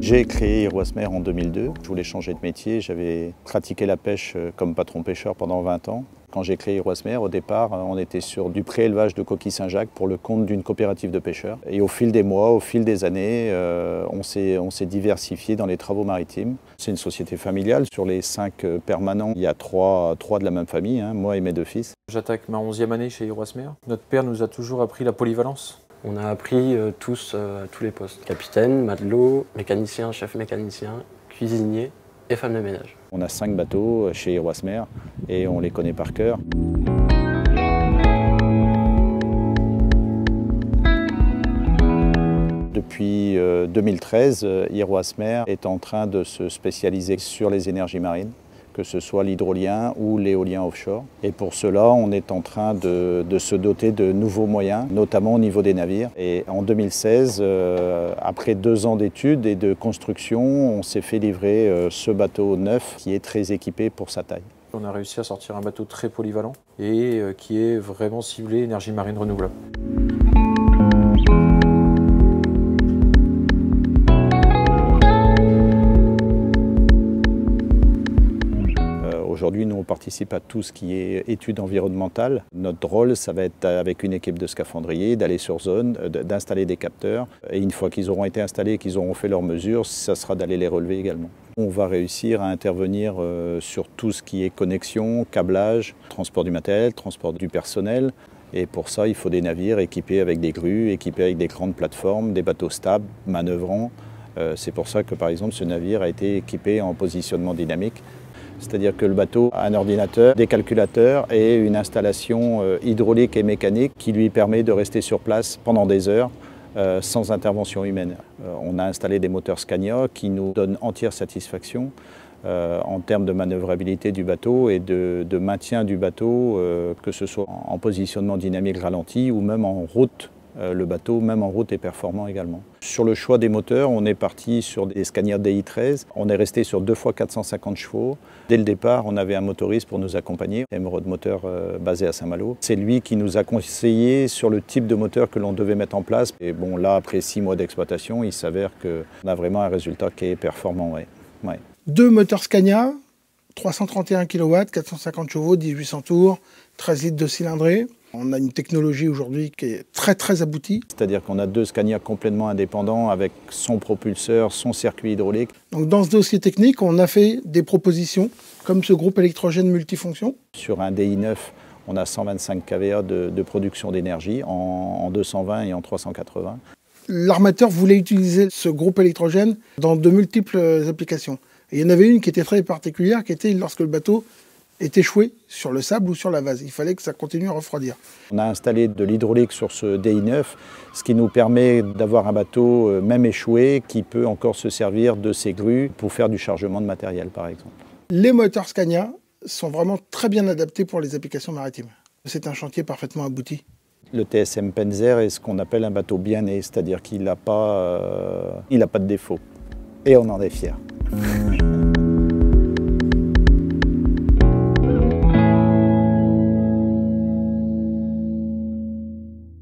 J'ai créé Iroasmer en 2002. Je voulais changer de métier. J'avais pratiqué la pêche comme patron pêcheur pendant 20 ans. Quand j'ai créé Iroasmer, au départ, on était sur du préélevage de coquilles Saint-Jacques pour le compte d'une coopérative de pêcheurs. Et au fil des mois, au fil des années, on s'est diversifié dans les travaux maritimes. C'est une société familiale. Sur les 5 permanents, il y a 3 de la même famille, moi et mes 2 fils. J'attaque ma 11e année chez Iroasmer. Notre père nous a toujours appris la polyvalence. On a appris tous à tous les postes. Capitaine, matelot, mécanicien, chef mécanicien, cuisinier et femme de ménage. On a 5 bateaux chez Iroasmer et on les connaît par cœur. Depuis 2013, Iroasmer est en train de se spécialiser sur les énergies marines, que ce soit l'hydrolien ou l'éolien offshore. Et pour cela, on est en train de se doter de nouveaux moyens, notamment au niveau des navires. Et en 2016, après 2 ans d'études et de construction, on s'est fait livrer ce bateau neuf qui est très équipé pour sa taille. On a réussi à sortir un bateau très polyvalent et qui est vraiment ciblé énergie marine renouvelable. Aujourd'hui, nous, on participe à tout ce qui est études environnementales. Notre rôle, ça va être avec une équipe de scaphandriers, d'aller sur zone, d'installer des capteurs. Et une fois qu'ils auront été installés et qu'ils auront fait leurs mesures, ça sera d'aller les relever également. On va réussir à intervenir sur tout ce qui est connexion, câblage, transport du matériel, transport du personnel. Et pour ça, il faut des navires équipés avec des grues, équipés avec des grandes plateformes, des bateaux stables, manœuvrants. C'est pour ça que, par exemple, ce navire a été équipé en positionnement dynamique. C'est-à-dire que le bateau a un ordinateur, des calculateurs et une installation hydraulique et mécanique qui lui permet de rester sur place pendant des heures sans intervention humaine. On a installé des moteurs Scania qui nous donnent entière satisfaction en termes de manœuvrabilité du bateau et de maintien du bateau, que ce soit en positionnement dynamique ralenti ou même en route. Le bateau, même en route, est performant également. Sur le choix des moteurs, on est parti sur des Scania DI13. On est resté sur 2 fois 450 chevaux. Dès le départ, on avait un motoriste pour nous accompagner, Emeraude Moteur basé à Saint-Malo. C'est lui qui nous a conseillé sur le type de moteur que l'on devait mettre en place. Et bon, là, après 6 mois d'exploitation, il s'avère qu'on a vraiment un résultat qui est performant. Ouais. 2 moteurs Scania, 331 kW, 450 chevaux, 1800 tours, 13 litres de cylindrée. On a une technologie aujourd'hui qui est très aboutie. C'est-à-dire qu'on a 2 Scania complètement indépendants avec son propulseur, son circuit hydraulique. Donc dans ce dossier technique, on a fait des propositions comme ce groupe électrogène multifonction. Sur un DI9, on a 125 kVA de production d'énergie en 220 et en 380. L'armateur voulait utiliser ce groupe électrogène dans de multiples applications. Et il y en avait une qui était très particulière, qui était lorsque le bateau est échoué sur le sable ou sur la vase. Il fallait que ça continue à refroidir. On a installé de l'hydraulique sur ce DI9, ce qui nous permet d'avoir un bateau, même échoué, qui peut encore se servir de ses grues pour faire du chargement de matériel, par exemple. Les moteurs Scania sont vraiment très bien adaptés pour les applications maritimes. C'est un chantier parfaitement abouti. Le TSM Penzer est ce qu'on appelle un bateau bien né, c'est-à-dire qu'il n'a pas de défaut. Et on en est fiers.